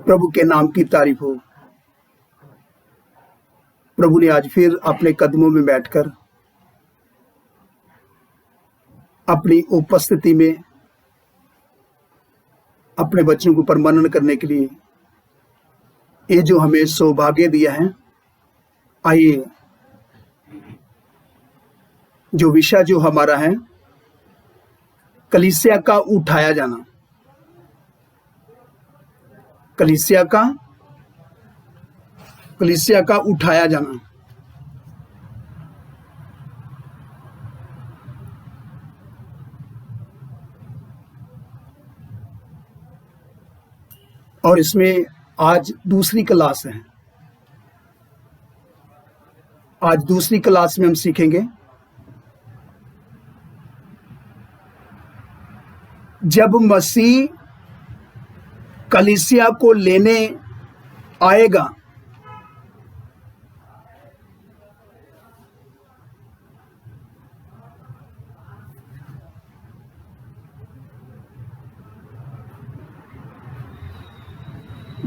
प्रभु के नाम की तारीफ हो। प्रभु ने आज फिर अपने कदमों में बैठकर अपनी उपस्थिति में अपने बच्चों के ऊपर मनन करने के लिए ये जो हमें सौभाग्य दिया है, आइए जो विषय जो हमारा है कलीसिया का उठाया जाना, कलीसिया का उठाया जाना। और इसमें आज दूसरी क्लास है। आज दूसरी क्लास में हम सीखेंगे जब मसीह कलीसिया को लेने आएगा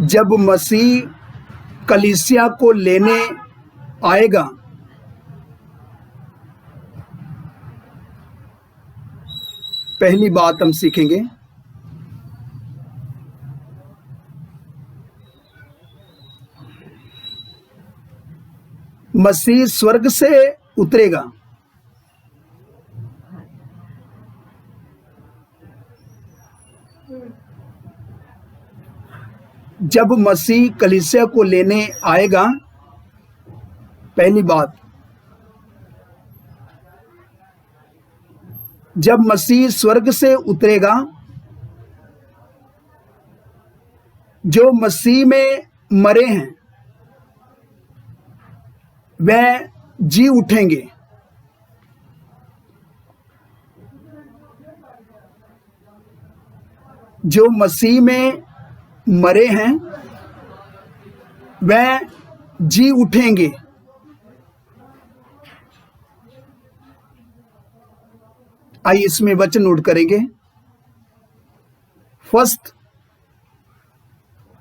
जब मसीह कलीसिया को लेने आएगा पहली बात हम सीखेंगे मसीह स्वर्ग से उतरेगा। जब मसीह कलीसिया को लेने आएगा, पहली बात, जब मसीह स्वर्ग से उतरेगा, जो मसीह में मरे हैं वह जी उठेंगे। जो मसीह में मरे हैं वह जी उठेंगे। आइए इसमें वचन नोट करेंगे। फर्स्ट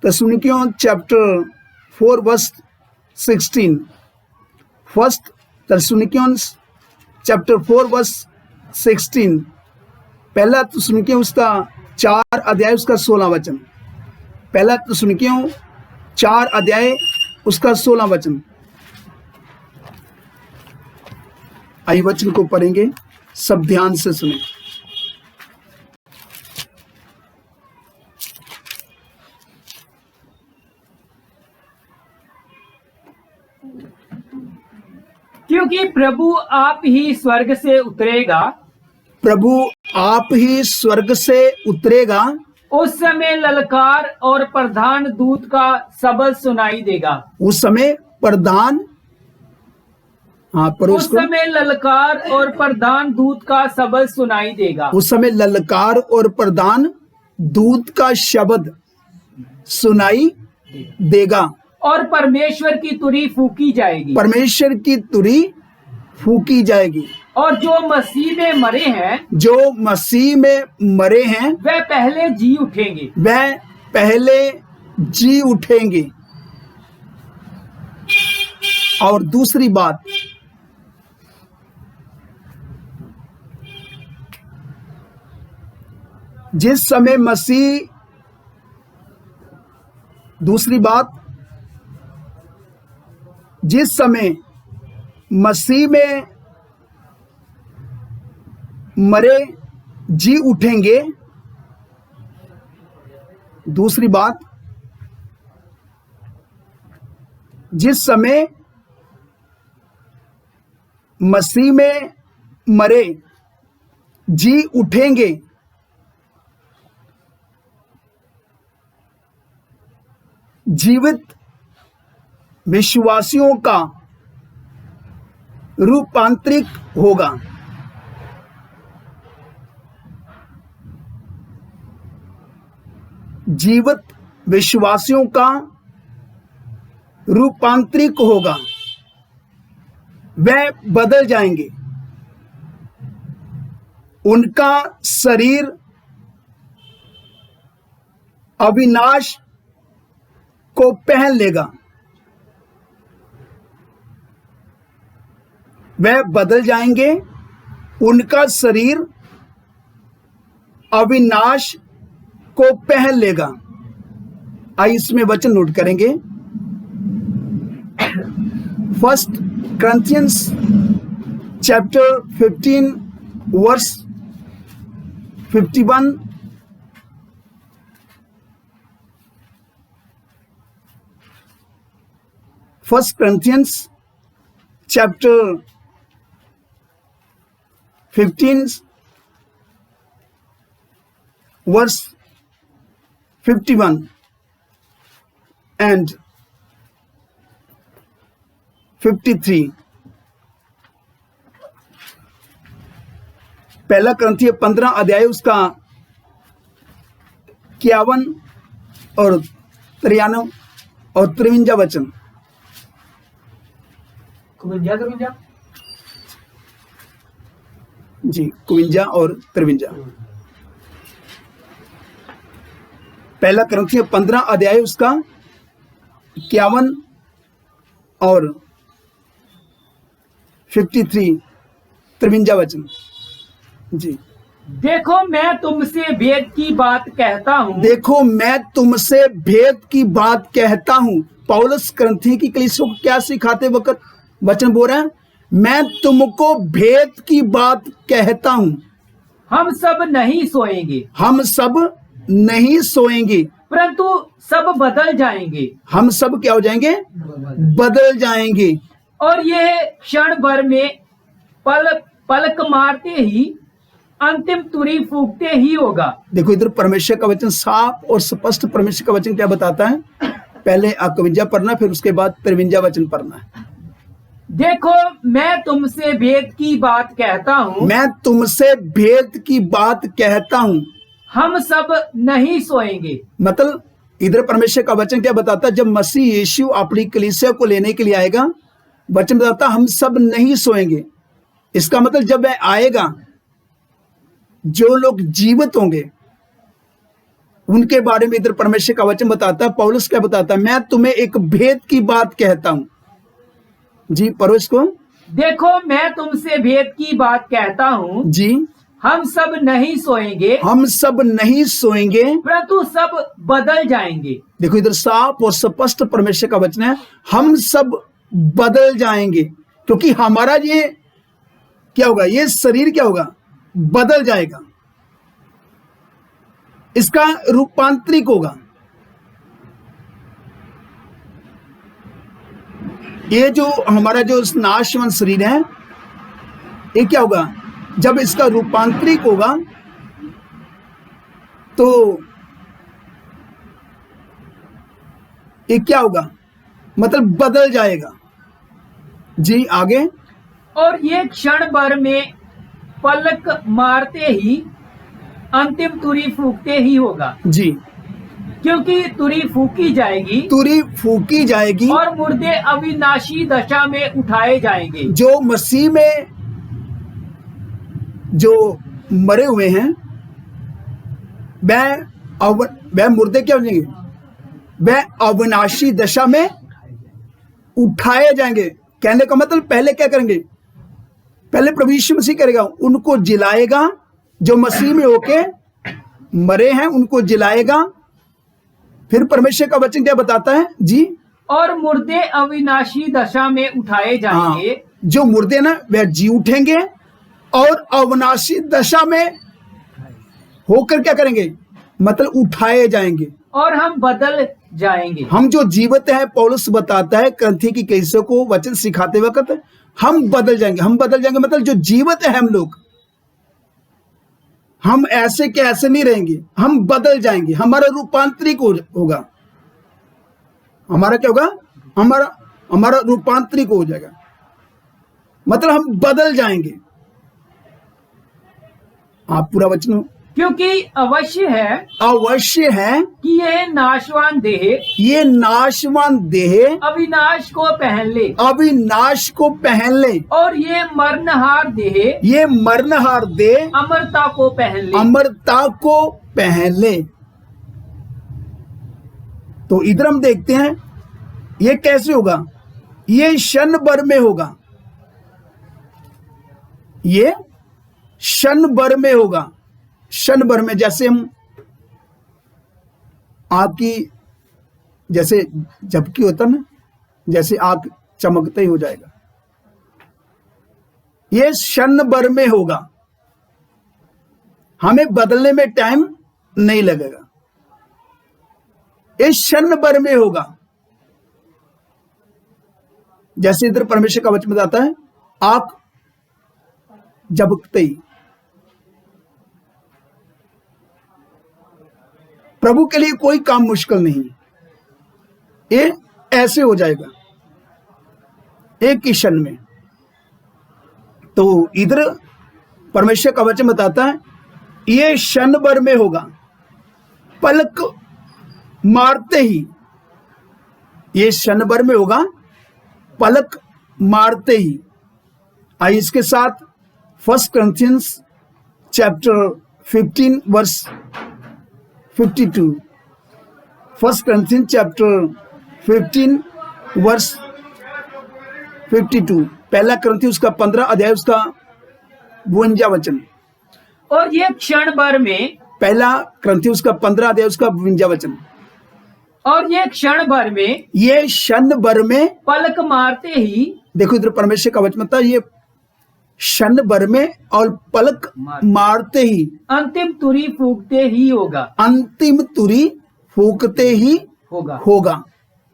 थिस्सलुनीकियों चैप्टर 4 वर्स 16। फर्स्ट थिस्सलुनीकियों चैप्टर 4 वर्स 16। पहला थिस्सलुनीकियों उसका 4 अध्याय उसका 16 वचन। पहला थिस्सलुनीकियों 4 अध्याय उसका 16 वचन। आइए वचन को पढ़ेंगे, सब ध्यान से सुने। क्योंकि प्रभु आप ही स्वर्ग से उतरेगा, प्रभु आप ही स्वर्ग से उतरेगा, उस समय ललकार और प्रधान दूत का शब्द सुनाई देगा। उस समय प्रधान, उस समय ललकार और प्रधान दूत का शब्द सुनाई देगा। उस समय ललकार और प्रधान दूत का शब्द सुनाई देगा। और परमेश्वर की तुरी फूकी जाएगी। परमेश्वर की तुरी फूकी जाएगी। और जो मसीह में मरे हैं, जो मसीह में मरे हैं वह पहले जी उठेंगे। वह पहले जी उठेंगे। और दूसरी बात, जिस समय मसीह, दूसरी बात, जिस समय मसीह में मरे जी उठेंगे। दूसरी बात, जिस समय मसीह में मरे जी उठेंगे, जीवित विश्वासियों का रूपांतरित होगा। जीवित विश्वासियों का रूपांतरित होगा। वह बदल जाएंगे। उनका शरीर अविनाश को पहन लेगा। वह बदल जाएंगे, उनका शरीर अविनाश को पहन लेगा। आइए इसमें वचन नोट करेंगे। 1 Corinthians chapter 15 verse 51। 1 Corinthians chapter 15 verse 51 and 53। पहला करंथिय 15 अध्याय उसका 51 और 93 और 53 वचन। 52 जी 52 और 53। पहला करंथिय 15 अध्याय उसका 51 और 53 वचन। जी देखो मैं तुमसे भेद की बात कहता हूँ। देखो मैं तुमसे भेद की बात कहता हूँ। पौलुस करंथी की कलीसिया को क्या सिखाते वक्त वचन बोल रहे हैं? मैं तुमको भेद की बात कहता हूँ। हम सब नहीं सोएंगे, हम सब नहीं सोएंगे, परंतु सब बदल जाएंगे। हम सब क्या हो जाएंगे? बदल जाएंगे। और यह क्षण भर में पलक मारते ही, अंतिम तुरी फूकते ही होगा। देखो इधर परमेश्वर का वचन साफ और स्पष्ट परमेश्वर का वचन क्या बताता है? पहले 51 पढ़ना, फिर उसके बाद 53 वचन पढ़ना। देखो मैं तुमसे भेद की बात कहता हूँ। मैं तुमसे भेद की बात कहता हूँ। हम सब नहीं सोएंगे। मतलब इधर परमेश्वर का वचन क्या बताता है? जब मसीह यीशु अपनी कलीसिया को लेने के लिए आएगा, वचन बताता हम सब नहीं सोएंगे। इसका मतलब जब वह आएगा, जो लोग जीवित होंगे उनके बारे में इधर परमेश्वर का वचन बताता है। पौलुस क्या बताता है? मैं तुम्हें एक भेद की बात कहता हूं। जी पढ़ो इसको। देखो मैं तुमसे भेद की बात कहता हूँ। जी हम सब नहीं सोएंगे, हम सब नहीं सोएंगे, परंतु सब बदल जाएंगे। देखो इधर साफ और स्पष्ट परमेश्वर का वचन है, हम सब बदल जाएंगे। क्योंकि हमारा ये क्या होगा? ये शरीर क्या होगा? बदल जाएगा। इसका रूपांतरिक होगा। ये जो हमारा जो नाशवान शरीर है, ये क्या होगा? जब इसका रूपांतरिक होगा तो ये क्या होगा? मतलब बदल जाएगा। जी आगे। और ये क्षण भर में पलक मारते ही, अंतिम तुरी फूकते ही होगा। जी क्योंकि तुरी फूकी जाएगी, तुरी फूकी जाएगी और मुर्दे अविनाशी दशा में उठाए जाएंगे। जो मसीह में जो मरे हुए हैं वह मुर्दे क्या हो जाएंगे? वह अविनाशी दशा में उठाए जाएंगे। कहने का मतलब पहले क्या करेंगे? पहले प्रभु यीशु मसीह करेगा, उनको जिलाएगा। जो मसीह में होके मरे हैं उनको जिलाएगा। फिर परमेश्वर का वचन क्या बताता है? जी और मुर्दे अविनाशी दशा में उठाए जाएंगे। जो मुर्दे ना वह जी उठेंगे और अविनाशी दशा में होकर क्या करेंगे? मतलब उठाए जाएंगे और हम बदल जाएंगे। हम जो जीवित हैं, पौलुस बताता है करंथी की कलीसिया को वचन सिखाते वक्त, हम बदल जाएंगे। हम बदल जाएंगे मतलब जो जीवित है हम लोग, हम ऐसे के ऐसे नहीं रहेंगे, हम बदल जाएंगे। हमारा रूपांतरिक होगा। हमारा क्या होगा? हमारा रूपांतरिक हो जाएगा, मतलब हम बदल जाएंगे। आप पूरा वचन। क्योंकि अवश्य है कि यह नाशवान देह अविनाश को पहन ले, और ये मरणहार देह अमरता को पहन ले। तो इधर हम देखते हैं ये कैसे होगा, ये क्षण भर में होगा, ये क्षण भर में होगा। क्षण भर में, जैसे हम आपकी जैसे झपकी होता ना, जैसे आंख चमकते ही हो जाएगा, ये क्षण भर में होगा, हमें बदलने में टाइम नहीं लगेगा, ये क्षण भर में होगा। जैसे इधर परमेश्वर का वचन बताता है, आंख झपकते ही, प्रभु के लिए कोई काम मुश्किल नहीं, ये ऐसे हो जाएगा एक ही क्षण में। तो इधर परमेश्वर का वचन बताता है ये क्षण भर में होगा, पलक मारते ही, ये क्षण भर में होगा, पलक मारते ही। आइए इसके साथ 1 Corinthians chapter 15 verse 52, 1 Corinthians chapter 15 verse 52, पहला करंथी उसका 15 अध्याय उसका 52 वचन। और ये क्षण भर में, पहला करंथी उसका 15 अध्याय उसका 52 वचन। और ये क्षण भर में, ये क्षण भर में, पलक मारते ही, देखो इधर परमेश्वर का वचन था, ये क्षण भर में और पलक मारते ही, अंतिम तुरी फूकते ही होगा, अंतिम तुरी फूकते ही होगा,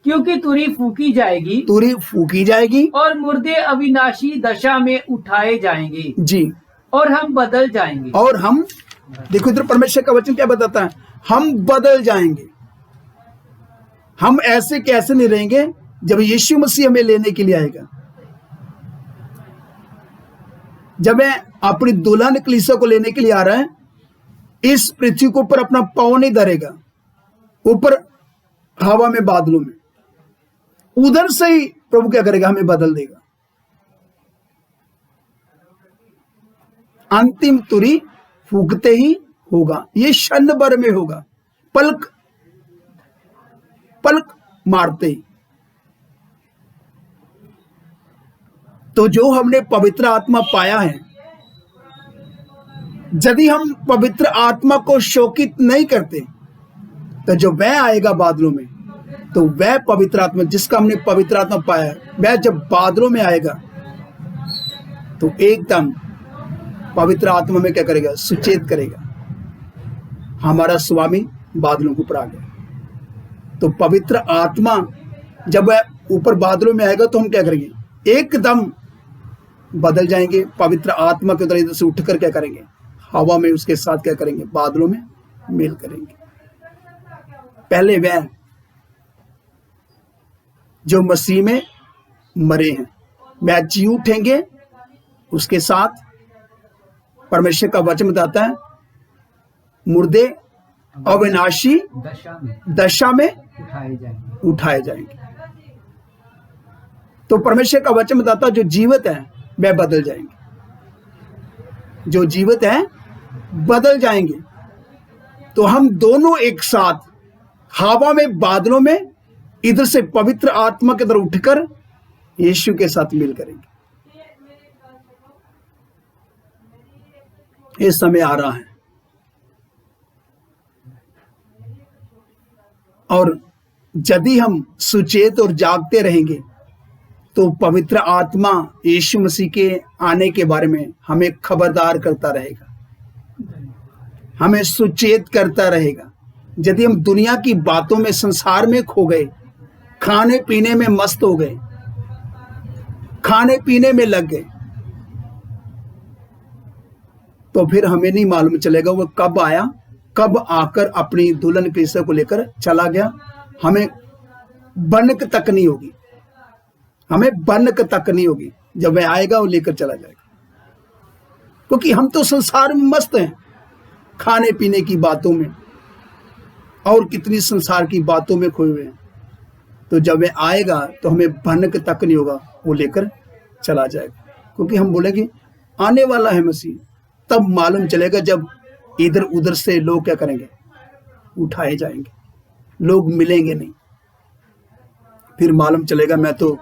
क्योंकि तुरी फूकी जाएगी, तुरी फूकी जाएगी और मुर्दे अविनाशी दशा में उठाए जाएंगे जी, और हम बदल जाएंगे। और हम, देखो इधर परमेश्वर का वचन क्या बताता है, हम बदल जाएंगे। हम ऐसे कैसे नहीं रहेंगे जब यीशु मसीह हमें लेने के लिए आएगा, जब मैं अपनी दुल्हन कलीसिया को लेने के लिए आ रहा है, इस पृथ्वी के ऊपर अपना पांव नहीं धरेगा, ऊपर हवा में, बादलों में, उधर से ही प्रभु क्या करेगा, हमें बदल देगा। अंतिम तुरी फूकते ही होगा, ये क्षण भर में होगा, पलक मारते ही। तो जो हमने पवित्र आत्मा पाया है, यदि हम पवित्र आत्मा को शोकित नहीं करते, तो जो वह आएगा बादलों में, तो वह पवित्र आत्मा जिसका हमने पवित्र आत्मा पाया है, वह जब बादलों में आएगा तो एकदम पवित्र आत्मा में क्या करेगा, सुचेत करेगा, हमारा स्वामी बादलों के ऊपर आ गया। तो पवित्र आत्मा जब वह ऊपर बादलों में आएगा तो हम क्या करेंगे, एकदम बदल जाएंगे, पवित्र आत्मा के उधर इधर से उठकर क्या करेंगे, हवा में उसके साथ क्या करेंगे, बादलों में मेल करेंगे। पहले वह जो मसीह में मरे हैं वह जी उठेंगे, उसके साथ परमेश्वर का वचन बताता है मुर्दे अविनाशी दशा में उठाए जाएंगे। तो परमेश्वर का वचन बताता है जो जीवित है वह बदल जाएंगे, जो जीवित है बदल जाएंगे। तो हम दोनों एक साथ हवा में, बादलों में, इधर से पवित्र आत्मा के तरफ उठकर यीशु के साथ मिल करेंगे। ये समय आ रहा है और यदि हम सुचेत और जागते रहेंगे तो पवित्र आत्मा यीशु मसीह के आने के बारे में हमें खबरदार करता रहेगा, हमें सुचेत करता रहेगा। यदि हम दुनिया की बातों में, संसार में खो गए, खाने पीने में मस्त हो गए, खाने पीने में लग गए, तो फिर हमें नहीं मालूम चलेगा वो कब आया, कब आकर अपनी दुल्हन कलीसिया को लेकर चला गया। हमें बनक तक नहीं होगी, हमें बनक तक नहीं होगी। जब वह आएगा वो लेकर चला जाएगा, क्योंकि हम तो संसार में मस्त हैं, खाने पीने की बातों में और कितनी संसार की बातों में खोए हुए हैं। तो जब वह आएगा तो हमें भनक तक नहीं होगा, वो लेकर चला जाएगा। क्योंकि हम बोलेंगे आने वाला है मसीह, तब मालूम चलेगा जब इधर उधर से लोग क्या करेंगे, उठाए जाएंगे, लोग मिलेंगे नहीं। फिर मालूम चलेगा मैं तो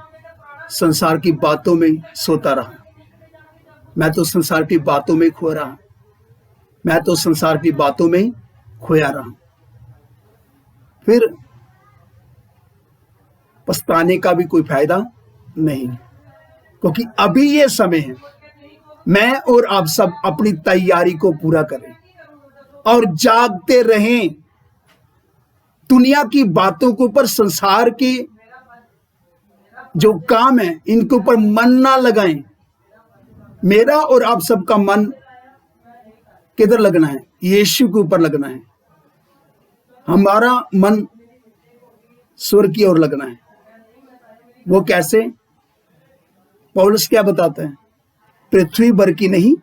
संसार की बातों में सोता रहा, मैं तो संसार की बातों में खो रहा, मैं तो संसार की बातों में खोया रहा। फिर पछताने का भी कोई फायदा नहीं, क्योंकि अभी ये समय है मैं और आप सब अपनी तैयारी को पूरा करें और जागते रहें। दुनिया की बातों के ऊपर, संसार के जो काम है इनके ऊपर मन ना लगाएं। मेरा और आप सबका मन किधर लगना है? यीशु के ऊपर लगना है। हमारा मन स्वर्ग की ओर लगना है। वो कैसे? पौलुस क्या बताता है? पृथ्वी भर की नहीं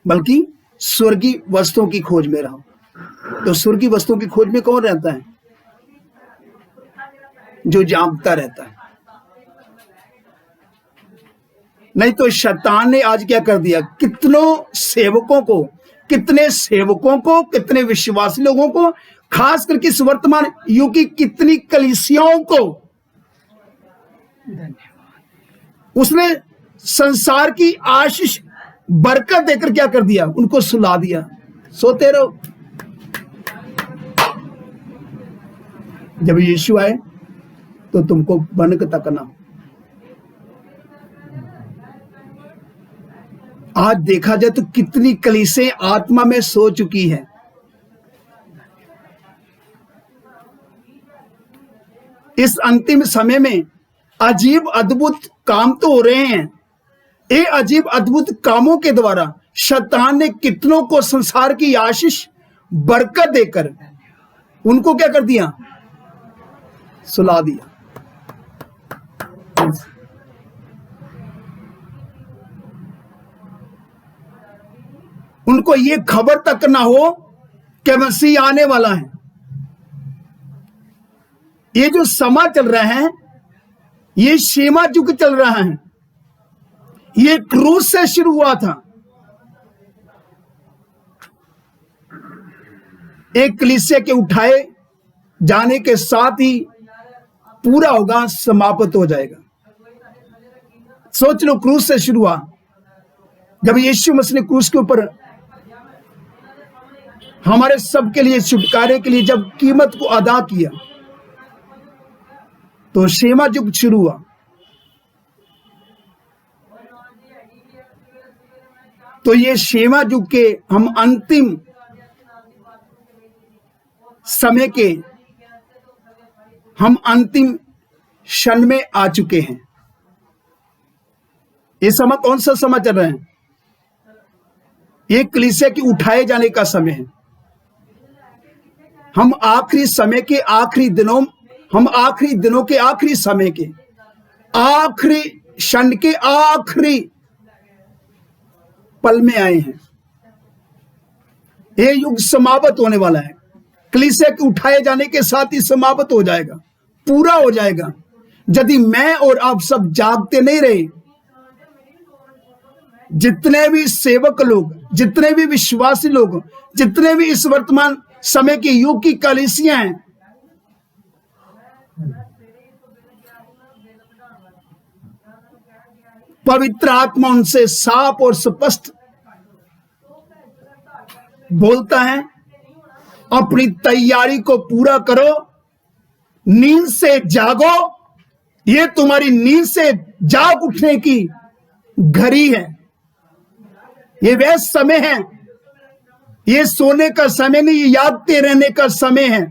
बल्कि स्वर्गीय वस्तुओं की खोज में रहो। तो स्वर्गीय वस्तुओं की खोज में कौन रहता है? जो जागता रहता है। नहीं तो शैतान ने आज क्या कर दिया? कितने सेवकों को, कितने विश्वासी लोगों को, खास करके इस वर्तमान युग की कितनी कलीसियाओं को उसने संसार की आशीष बरकत देकर क्या कर दिया? उनको सुला दिया। सोते रहो। जब यीशु आए तो तुमको बनक तकना। आज देखा जाए तो कितनी कलीसियां आत्मा में सो चुकी है। इस अंतिम समय में अजीब अद्भुत काम तो हो रहे हैं। ये अजीब अद्भुत कामों के द्वारा शैतान ने कितनों को संसार की आशीष बरकत देकर उनको क्या कर दिया? सुला दिया। उनको ये खबर तक ना हो कि मसीह आने वाला है। ये जो समा चल रहा है, ये शेमा युग चल रहा है। ये क्रूस से शुरू हुआ था। एक कलीसिया के उठाए जाने के साथ ही पूरा होगा, समाप्त हो जाएगा। सोच लो, क्रूस से शुरू हुआ। जब यीशु मसीह ने क्रूस के ऊपर हमारे सबके लिए, छुटकारे के लिए जब कीमत को अदा किया, तो शेमा युग शुरू हुआ। तो ये शेमा युग के हम अंतिम समय के, हम अंतिम क्षण में आ चुके हैं। ये समय कौन सा समय चल रहा है? ये कलीसिया के उठाए जाने का समय है। हम आखिरी समय के आखिरी दिनों, हम आखिरी दिनों के आखिरी समय के आखिरी क्षण के आखिरी पल में आए हैं। ये युग समाप्त होने वाला है। कलीसिया के उठाए जाने के साथ ही समाप्त हो जाएगा, पूरा हो जाएगा। यदि मैं और आप सब जागते नहीं रहे, जितने भी सेवक लोग, जितने भी विश्वासी लोग, जितने भी इस वर्तमान समय के युग की कलीसियां हैं, पवित्र आत्मा उनसे साफ और स्पष्ट बोलता है, अपनी तैयारी को पूरा करो, नींद से जागो। ये तुम्हारी नींद से जाग उठने की घड़ी है। ये वह समय है, ये सोने का समय नहीं, ये जागते रहने का समय है।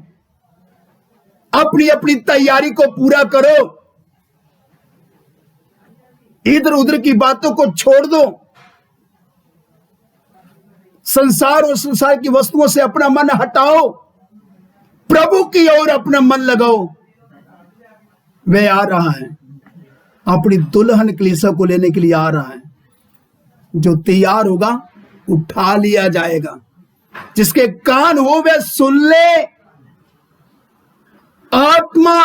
अपनी अपनी तैयारी को पूरा करो। इधर उधर की बातों को छोड़ दो। संसार और संसार की वस्तुओं से अपना मन हटाओ, प्रभु की ओर अपना मन लगाओ। वह आ रहा है, अपनी दुल्हन कलीसिया को लेने के लिए आ रहा है। जो तैयार होगा उठा लिया जाएगा। जिसके कान हो वह सुन ले। आत्मा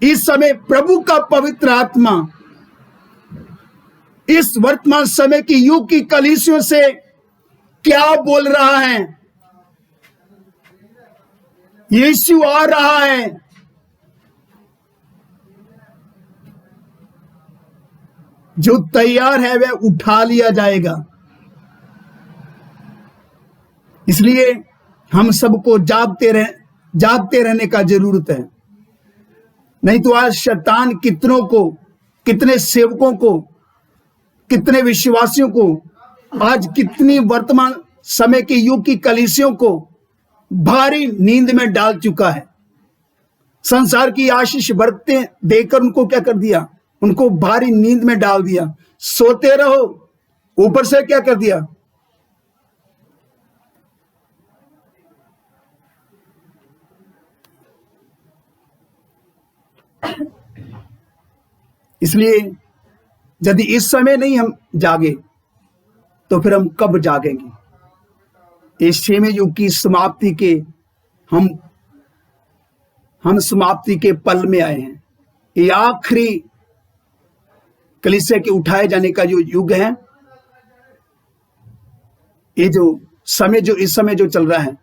इस समय, प्रभु का पवित्र आत्मा इस वर्तमान समय की युग की कलीसियों से क्या बोल रहा है? यीशु आ रहा है। जो तैयार है वह उठा लिया जाएगा। इसलिए हम सबको जागते रहने का जरूरत है। नहीं तो आज शैतान कितनों को, कितने सेवकों को, कितने विश्वासियों को, आज कितनी वर्तमान समय के युग की कलीसियों को भारी नींद में डाल चुका है। संसार की आशीष बरकतें देकर उनको क्या कर दिया, उनको भारी नींद में डाल दिया। सोते रहो, ऊपर से क्या कर दिया, इसलिए यदि इस समय नहीं हम जागे तो फिर हम कब जागेंगे। इस 6वें युग की समाप्ति के हम समाप्ति के पल में आए हैं। ये आखिरी कलीसिया के उठाए जाने का जो युग है, ये जो समय जो इस समय जो चल रहा है,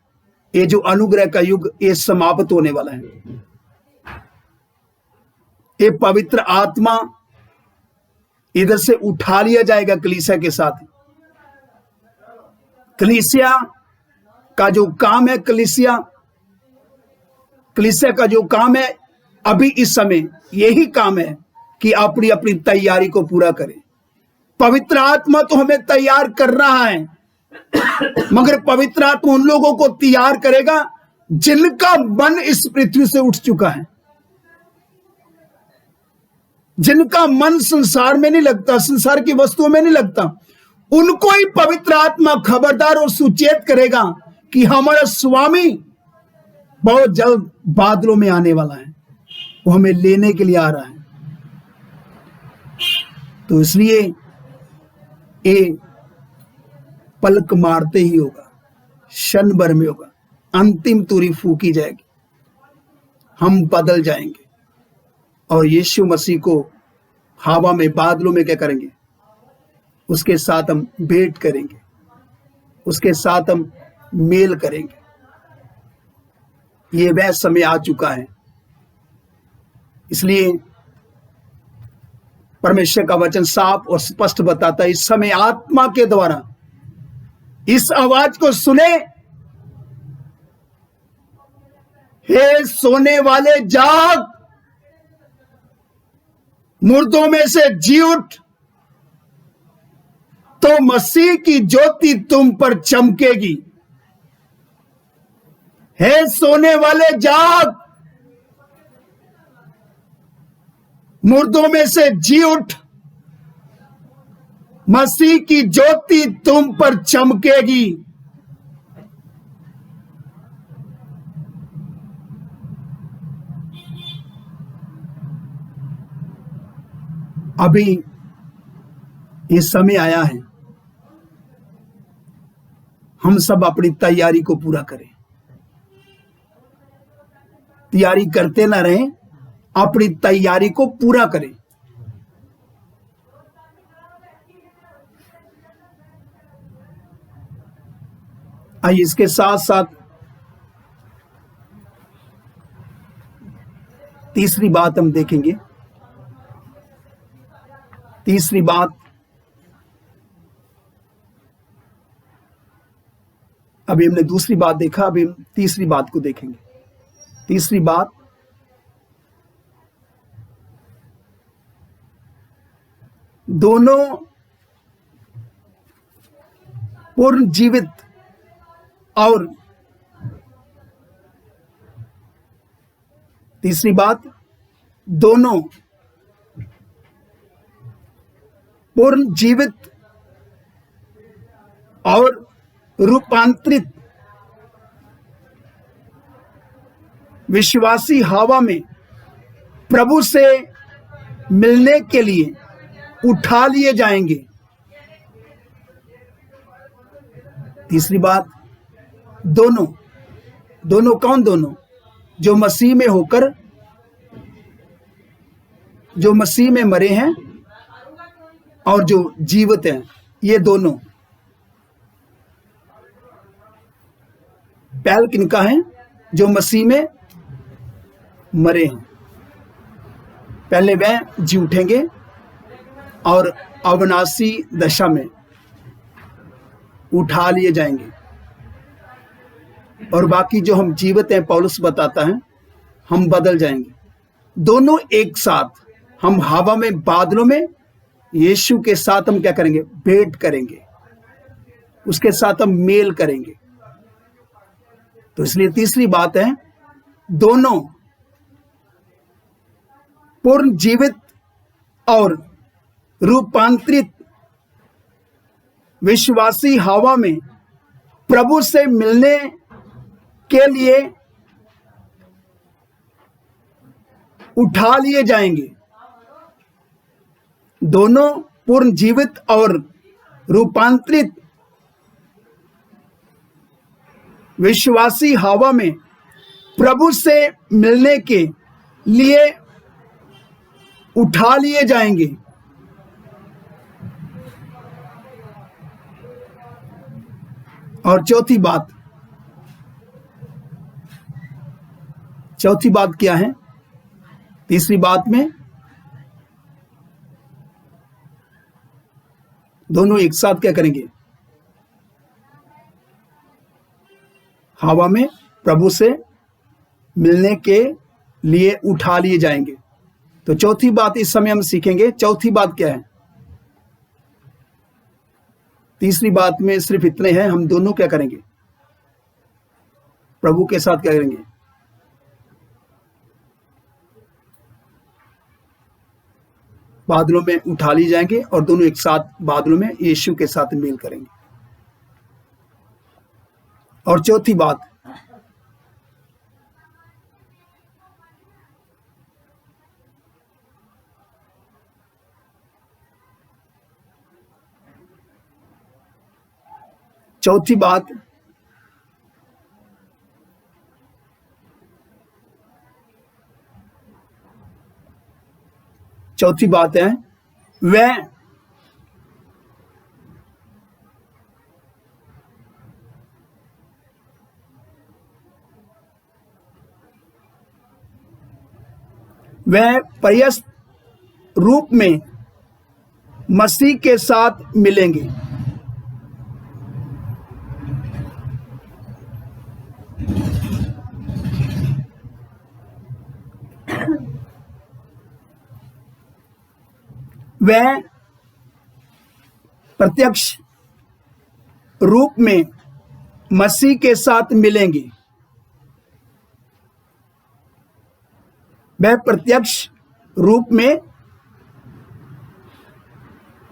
ये जो अनुग्रह का युग, ये समाप्त होने वाला है। ये पवित्र आत्मा इधर से उठा लिया जाएगा कलीसिया के साथ। कलीसिया का जो काम है, कलीसिया का जो काम है अभी इस समय, यही काम है कि अपनी अपनी तैयारी को पूरा करें। पवित्र आत्मा तो हमें तैयार कर रहा है, मगर पवित्र आत्मा उन लोगों को तैयार करेगा जिनका मन इस पृथ्वी से उठ चुका है, जिनका मन संसार में नहीं लगता, संसार की वस्तुओं में नहीं लगता। उनको ही पवित्र आत्मा खबरदार और सुचेत करेगा कि हमारा स्वामी बहुत जल्द बादलों में आने वाला है, वो हमें लेने के लिए आ रहा है। तो इसलिए ये पलक मारते ही होगा, क्षण भर में होगा, अंतिम तुरी फूकी जाएगी, हम बदल जाएंगे और यीशु मसीह को हवा में, बादलों में क्या करेंगे, उसके साथ हम भेंट करेंगे, उसके साथ हम मेल करेंगे। ये वह समय आ चुका है। इसलिए परमेश्वर का वचन साफ और स्पष्ट बताता है, इस समय आत्मा के द्वारा इस आवाज को सुने, हे सोने वाले जाग, मुर्दों में से जी उठ, तो मसीह की ज्योति तुम पर चमकेगी। हे सोने वाले जाग, मुर्दों में से जी उठ, मसीह की ज्योति तुम पर चमकेगी। अभी ये समय आया है, हम सब अपनी तैयारी को पूरा करें। तैयारी करते ना रहें, अपनी तैयारी को पूरा करें। आइए इसके साथ साथ तीसरी बात हम देखेंगे। तीसरी बात, अभी हमने दूसरी बात देखा, अभी हम तीसरी बात को देखेंगे। तीसरी बात, दोनों पूर्ण जीवित और तीसरी बात, दोनों पूर्ण जीवित और रूपांतरित विश्वासी हवा में प्रभु से मिलने के लिए उठा लिए जाएंगे। तीसरी बात, दोनों कौन? दोनों जो मसीह में होकर, जो मसीह में मरे हैं और जो जीवित हैं, ये दोनों। पहल किनका है? जो मसीह में मरे हैं। पहले वह जी उठेंगे और अविनाशी दशा में उठा लिए जाएंगे। और बाकी जो हम जीवित हैं, पौलुस बताता है, हम बदल जाएंगे। दोनों एक साथ हम हवा में, बादलों में यीशु के साथ हम क्या करेंगे? भेंट करेंगे, उसके साथ हम मेल करेंगे। तो इसलिए तीसरी बात है, दोनों पूर्ण जीवित और रूपांतरित विश्वासी हवा में प्रभु से मिलने के लिए उठा लिए जाएंगे। दोनों पूर्ण जीवित और रूपांतरित विश्वासी हवा में प्रभु से मिलने के लिए उठा लिए जाएंगे। और चौथी बात क्या है? तीसरी बात में दोनों एक साथ क्या करेंगे? हवा में प्रभु से मिलने के लिए उठा लिए जाएंगे। तो चौथी बात इस समय हम सीखेंगे। चौथी बात क्या है? तीसरी बात में सिर्फ इतने हैं, हम दोनों क्या करेंगे? प्रभु के साथ क्या करेंगे? बादलों में उठा लिए जाएंगे और दोनों एक साथ बादलों में यीशु के साथ मेल करेंगे। और चौथी बात, चौथी बात है, वह प्रयस्त रूप में मसीह के साथ मिलेंगे। वह प्रत्यक्ष रूप में मसीह के साथ मिलेंगे। वह प्रत्यक्ष रूप में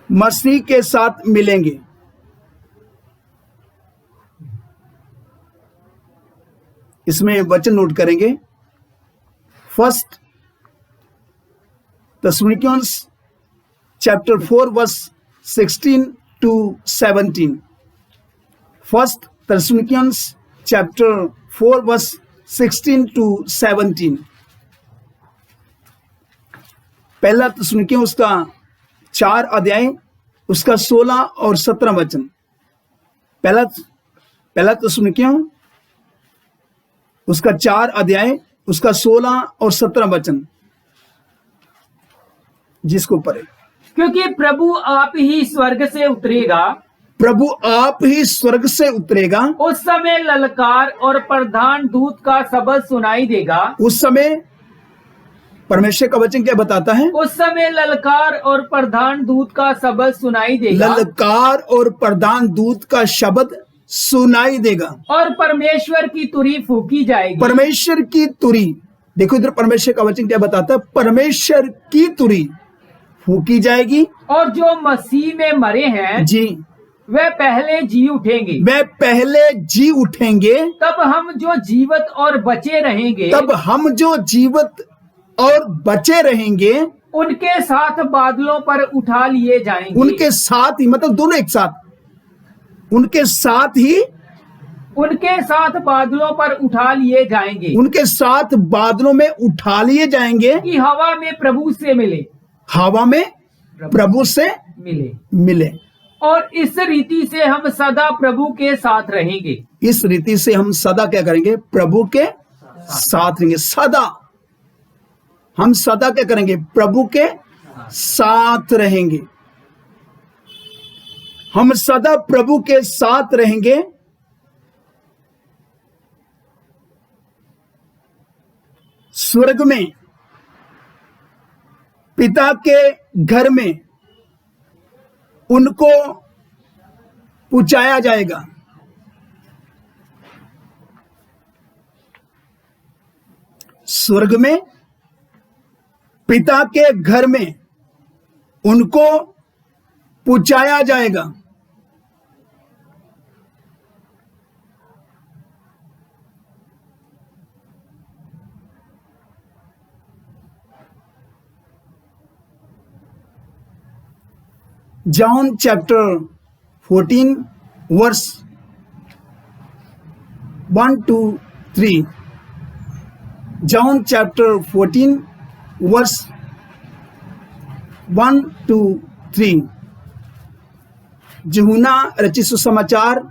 मसीह के साथ मिलेंगे। इसमें वचन नोट करेंगे। First Thessalonians chapter 4 verse 16 to 17। First Thessalonians chapter 4 verse 16 to 17। पहला थिस्सलुनीकियों उसका 4 अध्याय उसका 16 और 17 वचन। पहला थिस्सलुनीकियों उसका 4 अध्याय उसका 16 और 17 वचन, जिसको पढ़े। क्योंकि प्रभु आप ही स्वर्ग से उतरेगा, प्रभु आप ही स्वर्ग से उतरेगा। उस समय ललकार और प्रधान दूत का शब्द सुनाई देगा। उस समय परमेश्वर का वचन क्या बताता है? उस समय ललकार और प्रधान दूत का शब्द सुनाई देगा। ललकार और प्रधान दूत का शब्द सुनाई देगा और परमेश्वर की तुरी फूकी जाएगी। परमेश्वर की तुरी, देखो इधर परमेश्वर का वचन क्या बताता है? परमेश्वर की तुरी फूकी जाएगी। और जो मसीह में मरे हैं जी, वे पहले जी उठेंगे। वे पहले जी उठेंगे। तब हम जो जीवित और बचे रहेंगे, तब हम जो जीवित और बचे रहेंगे उनके साथ बादलों पर उठा लिए जाएंगे। उनके साथ ही, मतलब दोनों एक साथ, उनके साथ ही, उनके साथ बादलों पर उठा लिए जाएंगे। उनके साथ बादलों में उठा लिए जाएंगे कि हवा में प्रभु से मिले, हवा में प्रभु से मिले। और इस रीति से हम सदा प्रभु के साथ रहेंगे। इस रीति से हम सदा क्या करेंगे? प्रभु के साथ रहेंगे। सदा हम सदा क्या करेंगे? प्रभु के साथ रहेंगे। हम सदा प्रभु के साथ रहेंगे। स्वर्ग में पिता के घर में उनको पहुंचाया जाएगा। स्वर्ग में पिता के घर में उनको पहुंचाया जाएगा। John chapter 14 verse 1 to 3. John chapter 14 verse 1 to 3. यूहन्ना रचित सुसमाचार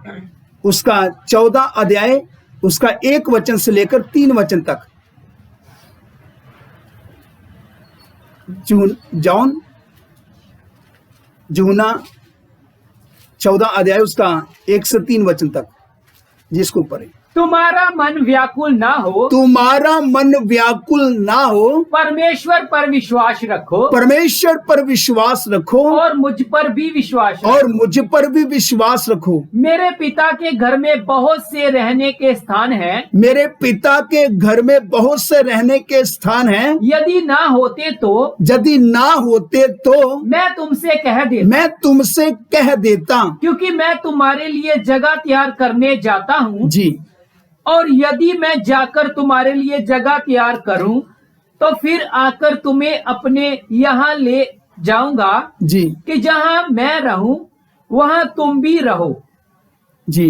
उसका 14 अध्याय उसका 1 वचन से लेकर 3 वचन तक। जॉन यूहन्ना 14 अध्याय उसका 1 से 3 वचन तक, जिसको पढ़े। तुम्हारा मन व्याकुल ना हो, तुम्हारा मन व्याकुल ना हो, परमेश्वर पर विश्वास रखो, परमेश्वर पर विश्वास रखो, और मुझ पर भी विश्वास रखो। और मुझ पर भी विश्वास रखो। मेरे पिता के घर में बहुत से रहने के स्थान हैं। मेरे पिता के घर में बहुत से रहने के स्थान हैं। यदि ना होते तो यदि ना होते तो मैं तुमसे कह देता, मैं तुमसे कह देता, क्योंकि मैं तुम्हारे लिए जगह तैयार करने जाता हूँ। जी। और यदि मैं जाकर तुम्हारे लिए जगह तैयार करूं, तो फिर आकर तुम्हें अपने यहाँ ले जाऊंगा, जी कि जहाँ मैं रहूं वहाँ तुम भी रहो। जी।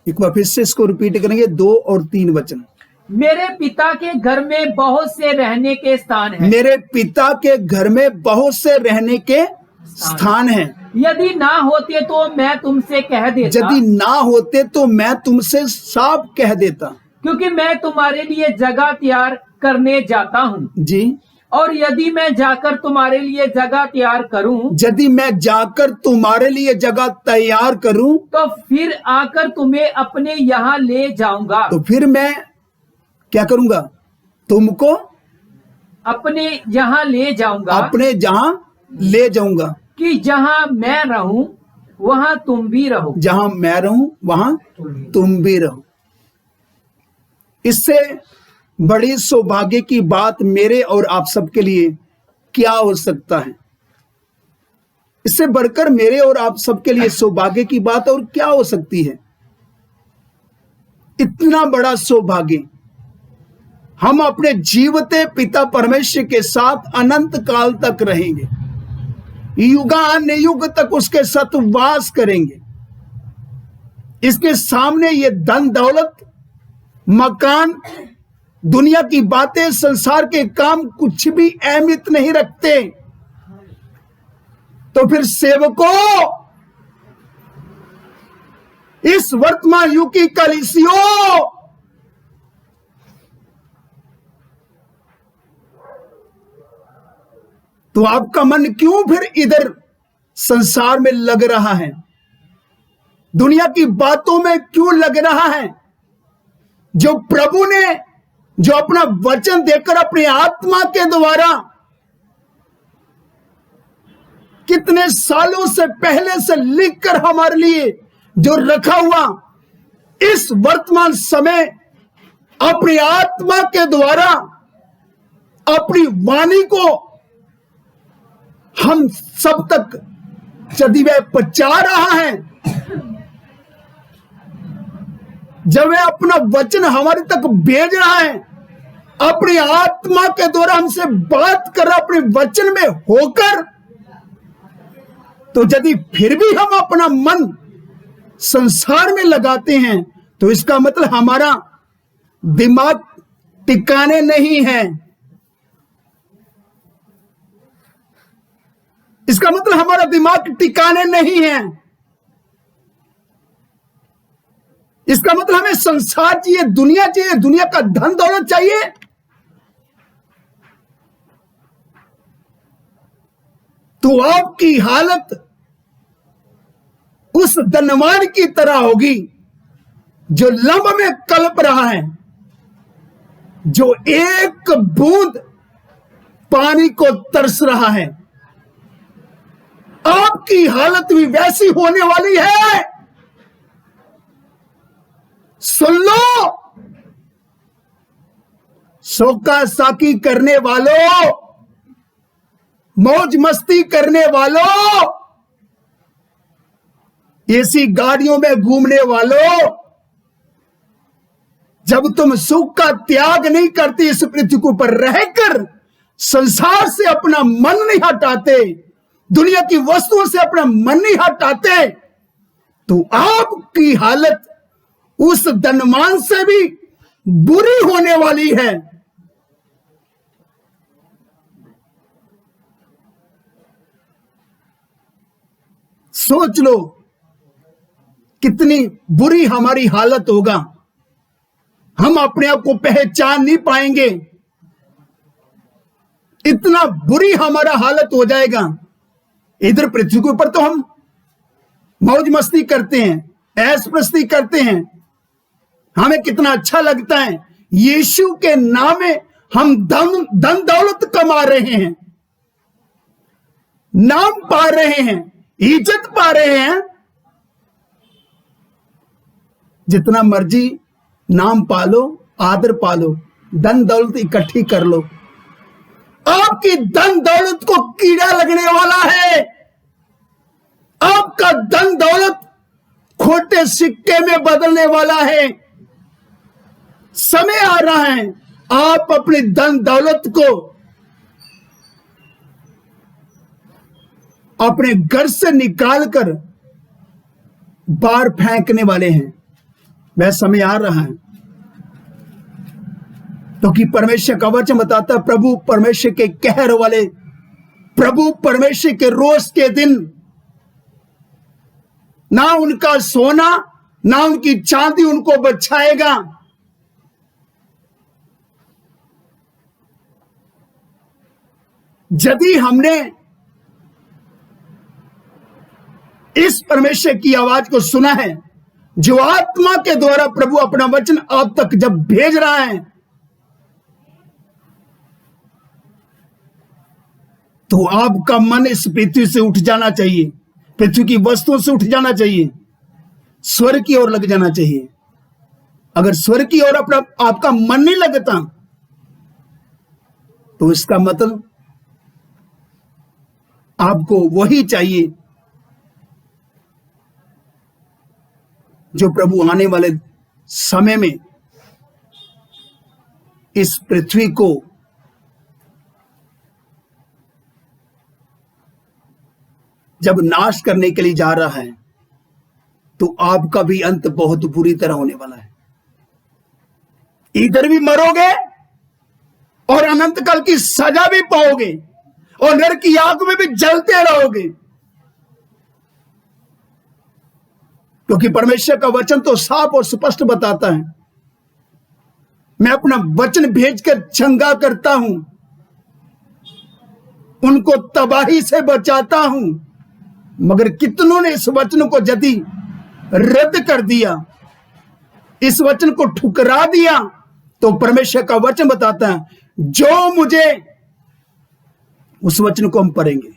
एक बार फिर से इसको रिपीट करेंगे, 2 और 3 वचन। मेरे पिता के घर में बहुत से रहने के स्थान हैं। मेरे पिता के घर में बहुत से रहने के स्थान हैं। यदि ना होते तो मैं तुमसे कह देता, यदि ना होते तो मैं तुमसे साफ कह देता, क्योंकि मैं तुम्हारे लिए जगह तैयार करने जाता हूँ। जी। और यदि मैं जाकर तुम्हारे लिए जगह तैयार करूं, यदि मैं जाकर तुम्हारे लिए जगह तैयार करूं, तो फिर आकर तुम्हें अपने यहाँ ले जाऊंगा। तो फिर मैं क्या करूंगा? तुमको अपने यहाँ ले जाऊंगा, अपने जहां ले जाऊंगा, कि जहाँ मैं रहूं वहाँ तुम भी रहो। जहां मैं रहूं वहां तुम भी रहो। इससे बड़ी सौभाग्य की बात मेरे और आप सबके लिए क्या हो सकता है? इससे बढ़कर मेरे और आप सबके लिए सौभाग्य की बात और क्या हो सकती है? इतना बड़ा सौभाग्य, हम अपने जीवते पिता परमेश्वर के साथ अनंत काल तक रहेंगे, युगान युग तक उसके साथ वास करेंगे। इसके सामने ये धन दौलत, मकान, दुनिया की बातें, संसार के काम कुछ भी अहमियत नहीं रखते। तो फिर सेवकों, इस वर्तमान युग की कलीसियों, तो आपका मन क्यों फिर इधर संसार में लग रहा है? दुनिया की बातों में क्यों लग रहा है? जो प्रभु ने जो अपना वचन देकर अपनी आत्मा के द्वारा कितने सालों से पहले से लिखकर हमारे लिए जो रखा हुआ, इस वर्तमान समय अपनी आत्मा के द्वारा अपनी वाणी को हम सब तक यदि वह पहुंचा रहा है, जब वह अपना वचन हमारे तक भेज रहा है, अपनी आत्मा के द्वारा हमसे बात कर रहा, अपने वचन में होकर, तो यदि फिर भी हम अपना मन संसार में लगाते हैं, तो इसका मतलब हमारा दिमाग टिकाने नहीं है। इसका मतलब हमारा दिमाग टिकाने नहीं है। इसका मतलब हमें संसार चाहिए, दुनिया चाहिए, दुनिया का धन दौलत चाहिए। तो आपकी हालत उस धनवान की तरह होगी जो लंब में कल्प रहा है, जो एक बूंद पानी को तरस रहा है। आपकी हालत भी वैसी होने वाली है। सुन लो, शोका साकी करने वालों, मौज मस्ती करने वालों, एसी गाड़ियों में घूमने वालों, जब तुम सुख का त्याग नहीं करते, इस पृथ्वी के ऊपर रहकर संसार से अपना मन नहीं हटाते, दुनिया की वस्तुओं से अपना मन नहीं हटाते, तो आपकी हालत उस धनवान से भी बुरी होने वाली है। सोच लो कितनी बुरी हमारी हालत होगा। हम अपने आप को पहचान नहीं पाएंगे, इतना बुरी हमारा हालत हो जाएगा। इधर पृथ्वी के ऊपर तो हम मौज मस्ती करते हैं, ऐश प्रस्ती करते हैं, हमें कितना अच्छा लगता है। यीशु के नाम में हम धन दौलत कमा रहे हैं, नाम पा रहे हैं, इज्जत पा रहे हैं। जितना मर्जी नाम पालो, आदर पालो, धन दौलत इकट्ठी कर लो, आपकी धन दौलत को कीड़ा लगने वाला है। आपका धन दौलत खोटे सिक्के में बदलने वाला है। समय आ रहा है आप अपनी धन दौलत को अपने घर से निकालकर बाहर फेंकने वाले हैं। वह समय आ रहा है, क्योंकि परमेश्वर का वचन बताता है, प्रभु परमेश्वर के कहर वाले, प्रभु परमेश्वर के रोष के दिन ना उनका सोना ना उनकी चांदी उनको बचाएगा। यदि हमने इस परमेश्वर की आवाज को सुना है, जो आत्मा के द्वारा प्रभु अपना वचन आप तक जब भेज रहा है, तो आपका मन इस पृथ्वी से उठ जाना चाहिए, पृथ्वी की वस्तुओं से उठ जाना चाहिए, स्वर्ग की ओर लग जाना चाहिए। अगर स्वर्ग की ओर अपना आपका मन नहीं लगता, तो इसका मतलब आपको वही चाहिए जो प्रभु आने वाले समय में इस पृथ्वी को जब नाश करने के लिए जा रहा है, तो आपका भी अंत बहुत बुरी तरह होने वाला है। इधर भी मरोगे और अनंत काल की सजा भी पाओगे और नरक की आग में भी जलते रहोगे, क्योंकि परमेश्वर का वचन तो साफ और स्पष्ट बताता है। मैं अपना वचन भेजकर चंगा करता हूं, उनको तबाही से बचाता हूं, मगर कितनों ने इस वचन को यदि रद्द कर दिया, इस वचन को ठुकरा दिया, तो परमेश्वर का वचन बताता है, जो मुझे, उस वचन को हम पढ़ेंगे।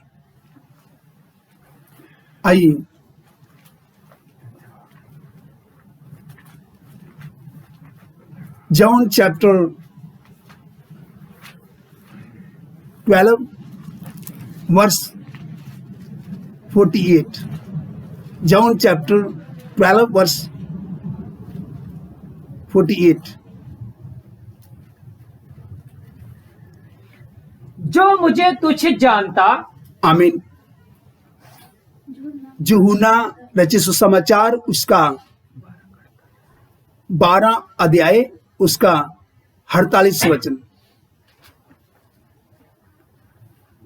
आइए John chapter 12 verse 48। John chapter 12 verse 48। जो मुझे तुच्छ जानता, आमीन। यूहन्ना रचित सुसमाचार उसका 12 अध्याय उसका 48 वचन।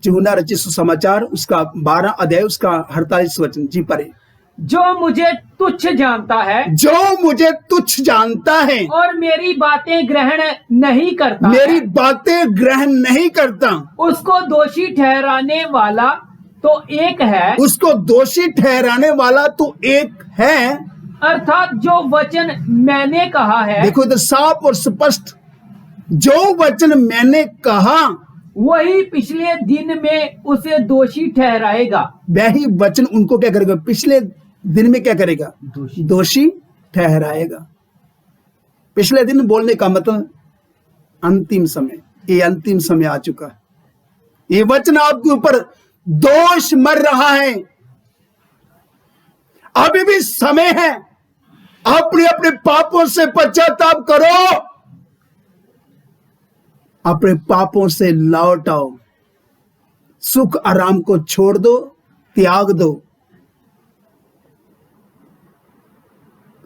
यूहन्ना रचित सुसमाचार उसका 12 अध्याय उसका 48 वचन। जी पढ़े। जो मुझे तुच्छ जानता है, जो मुझे तुच्छ जानता है और मेरी बातें ग्रहण नहीं करता, मेरी बातें ग्रहण नहीं करता, उसको दोषी ठहराने वाला तो एक है, उसको दोषी ठहराने वाला तो एक है। अर्थात जो वचन मैंने कहा है देखो इधर साफ और स्पष्ट, जो वचन मैंने कहा वही पिछले दिन में उसे दोषी ठहराएगा। वही वचन उनको क्या करेगा, पिछले दिन में क्या करेगा, दोषी। दोषी ठहराएगा। पिछले दिन बोलने का मतलब अंतिम समय, ये अंतिम समय आ चुका है। ये वचन आपके ऊपर दोष मर रहा है, अभी भी समय है, अपने अपने पापों से पश्चाताप करो, अपने पापों से लौट आओ, सुख आराम को छोड़ दो, त्याग दो।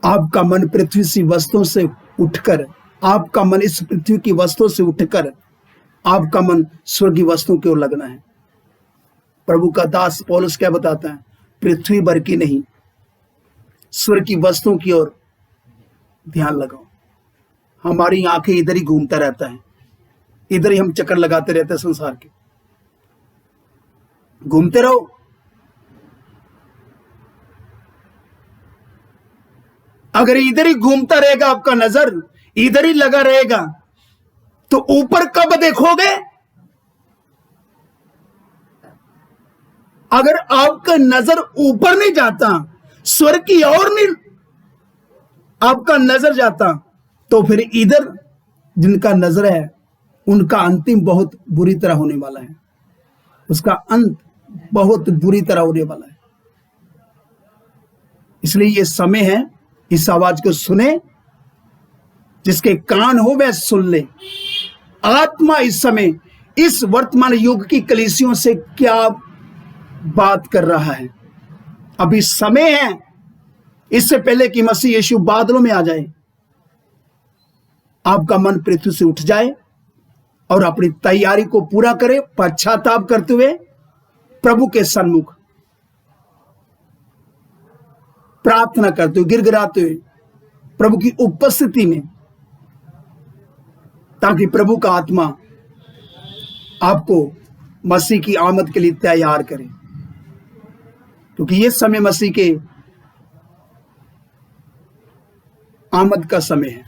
आपका मन पृथ्वी सी वस्तुओं से उठकर, आपका मन इस पृथ्वी की वस्तुओं से उठकर आपका मन स्वर्गीय वस्तुओं की ओर लगना है। प्रभु का दास पौलुस क्या बताता है, पृथ्वी भर की नहीं, स्वर्ग की वस्तुओं की ओर ध्यान लगाओ। हमारी आंखें इधर ही घूमता रहता है, इधर ही हम चक्कर लगाते रहते हैं संसार के। घूमते रहो, अगर इधर ही घूमता रहेगा, आपका नजर इधर ही लगा रहेगा, तो ऊपर कब देखोगे? अगर आपका नजर ऊपर नहीं जाता, स्वर्ग की ओर नहीं आपका नजर जाता, तो फिर इधर जिनका नजर है उनका अंतिम बहुत बुरी तरह होने वाला है, उसका अंत बहुत बुरी तरह होने वाला है। इसलिए ये समय है, इस आवाज को सुने, जिसके कान हो वह सुन ले। आत्मा इस समय इस वर्तमान युग की कलीसियों से क्या बात कर रहा है। अभी समय है, इससे पहले कि मसीह यीशु बादलों में आ जाए, आपका मन पृथ्वी से उठ जाए और अपनी तैयारी को पूरा करे, पश्चाताप करते हुए प्रभु के सन्मुख प्रार्थना करते हुए, गिड़गिड़ाते हुए प्रभु की उपस्थिति में, ताकि प्रभु का आत्मा आपको मसीह की आमद के लिए तैयार करे। क्योंकि ये समय मसीह के आमद का समय है।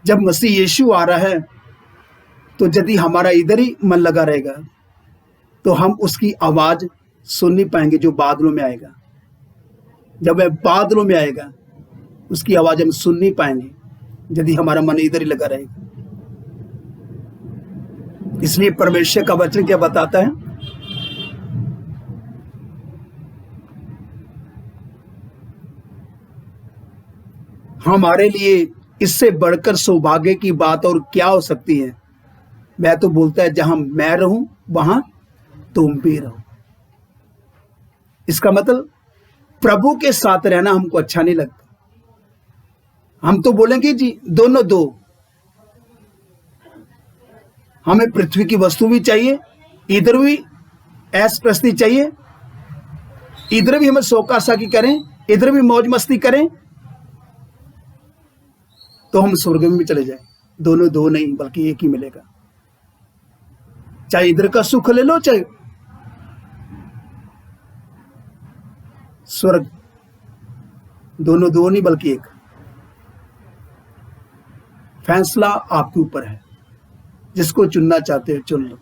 जब मसीह यीशु आ रहा है, तो यदि हमारा इधर ही मन लगा रहेगा, तो हम उसकी आवाज सुन नहीं पाएंगे जो बादलों में आएगा। जब वह बादलों में आएगा, उसकी आवाज हम सुन नहीं पाएंगे यदि हमारा मन इधर ही लगा रहेगा। इसलिए परमेश्वर का वचन क्या बताता है, हमारे लिए इससे बढ़कर सौभाग्य की बात और क्या हो सकती है। मैं तो बोलता है, जहां मैं रहूं वहां तुम भी रहो। इसका मतलब प्रभु के साथ रहना हमको अच्छा नहीं लगता। हम तो बोलेंगे जी दोनों दो, हमें पृथ्वी की वस्तु भी चाहिए, इधर भी ऐश प्रस्ती चाहिए, इधर भी हमें शौका साकी करें, इधर भी मौज मस्ती करें, तो हम स्वर्ग में भी चले जाएं। दोनों दो नहीं, बल्कि एक ही मिलेगा। चाहे इधर का सुख ले लो, चाहे स्वर्ग, दोनों दो नहीं बल्कि एक। फैसला आपके ऊपर है, जिसको चुनना चाहते हो चुन लो।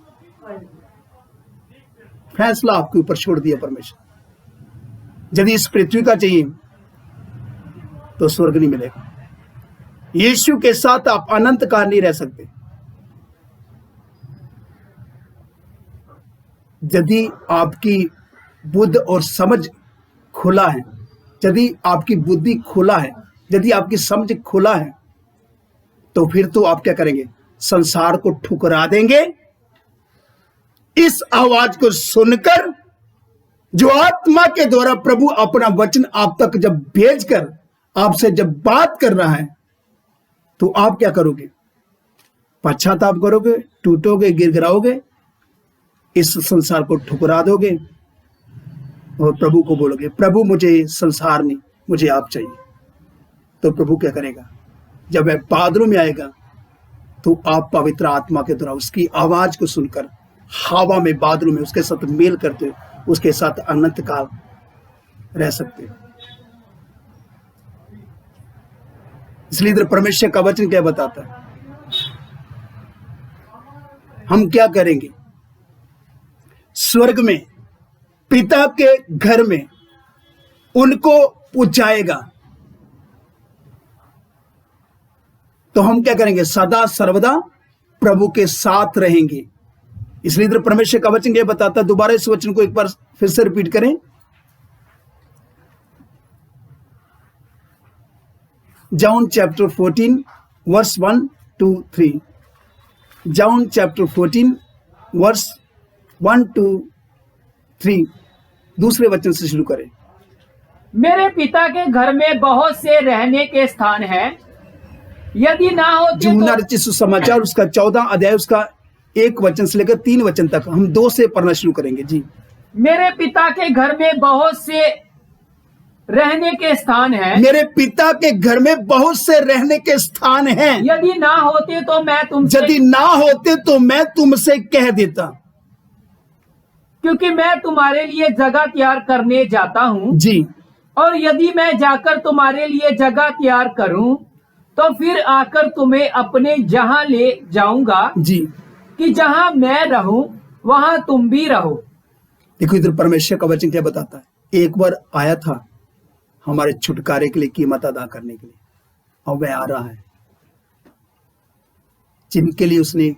फैसला आपके ऊपर छोड़ दिया परमेश्वर। यदि इस पृथ्वी का चाहिए तो स्वर्ग नहीं मिलेगा। यीशु के साथ आप अनंत काल नहीं रह सकते। यदि आपकी बुद्धि और समझ खुला है, यदि आपकी बुद्धि खुला है, यदि आपकी समझ खुला है, तो फिर तो आप क्या करेंगे, संसार को ठुकरा देंगे। इस आवाज को सुनकर, जो आत्मा के द्वारा प्रभु अपना वचन आप तक जब भेजकर आपसे जब बात कर रहा है, तो आप क्या करोगे, पश्चाताप करोगे, टूटोगे, गिड़गिड़ाओगे, इस संसार को ठुकरा दोगे और प्रभु को बोलोगे, प्रभु मुझे संसार नहीं, मुझे आप चाहिए। तो प्रभु क्या करेगा, जब वह बादलों में आएगा, तो आप पवित्र आत्मा के द्वारा उसकी आवाज को सुनकर हवा में, बादलों में उसके साथ मेल करते हुए उसके साथ अनंत काल रह सकते हो। इसलिए इधर परमेश्वर का वचन क्या बताता है, हम क्या करेंगे? स्वर्ग में पिता के घर में उनको पूछाएगा, तो हम क्या करेंगे? सदा सर्वदा प्रभु के साथ रहेंगे। इसलिए इधर परमेश्वर का वचन क्या बताता है, दोबारा इस वचन को एक बार फिर से रिपीट करें। John chapter 14 verse 1 to 3। John chapter 14 verse 1 to 3, दूसरे वचन से शुरू करें। मेरे पिता के घर में बहुत से रहने के स्थान हैं, यदि ना होते यूहन्ना तो रचित सुसमाचार उसका 14 अध्याय उसका 1 वचन से लेकर 3 वचन तक, हम 2 से पढ़ना शुरू करेंगे जी। मेरे पिता के घर में बहुत से रहने के स्थान हैं, मेरे पिता के घर में बहुत से रहने के स्थान हैं, यदि ना होते तो मैं तुमसे, यदि ना होते तो मैं तुमसे कह देता, क्योंकि मैं तुम्हारे लिए जगह तैयार करने जाता हूँ। जी। और यदि मैं जाकर तुम्हारे लिए जगह तैयार करूं, तो फिर आकर तुम्हें अपने जहां ले जाऊंगा, जी। कि जहां मैं रहूं वहां तुम भी रहो। देखो इधर परमेश्वर का वचन क्या बताता है, एक बार आया था हमारे छुटकारे के लिए कीमत अदा करने के लिए, और वह आ रहा है जिनके लिए उसने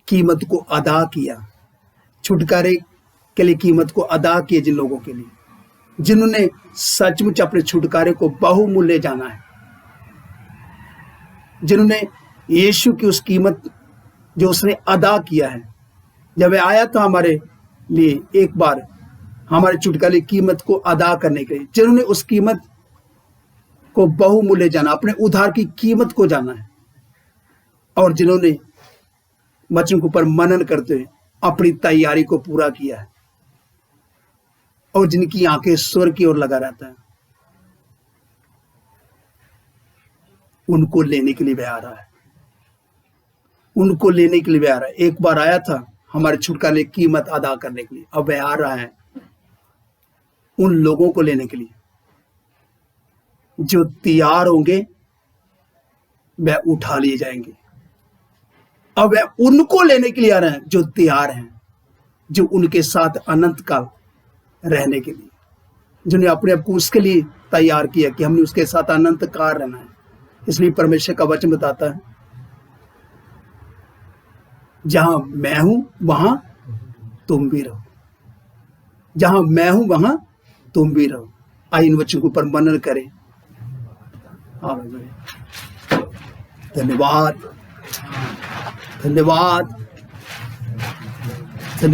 कीमत को अदा किया, छुटकारे के लिए कीमत को अदा किया, जिन लोगों के लिए जिन्होंने सचमुच अपने छुटकारे को बहुमूल्य जाना है, जिन्होंने यीशु की उस कीमत जो उसने अदा किया है, जब वह आया था हमारे लिए एक बार हमारे छुटकारे की कीमत को अदा करने के लिए, जिन्होंने उस कीमत को बहुमूल्य जाना, अपने उद्धार की कीमत को जाना है, और जिन्होंने वचन के ऊपर मनन करते हुए अपनी तैयारी को पूरा किया है, और जिनकी आंखें स्वर्ग की ओर लगा रहता है, उनको लेने के लिए वह आ रहा है, उनको लेने के लिए वह आ रहा है। एक बार आया था हमारे छुटकारे की कीमत अदा करने के लिए, अब वह आ रहा है उन लोगों को लेने के लिए जो तैयार होंगे, वह उठा लिए जाएंगे। अब वह उनको लेने के लिए आ रहे हैं जो तैयार हैं, जो उनके साथ अनंत काल रहने के लिए, जिन्हें अपने आप को उसके लिए तैयार किया कि हमने उसके साथ अनंत काल रहना है। इसलिए परमेश्वर का वचन बताता है, जहां मैं हूं वहां तुम भी रहो, जहां मैं हूं वहां तुम भी रहो। आइए इन वचनों के ऊपर मनन करें। धन्यवाद, धन्यवाद, धन्यवाद।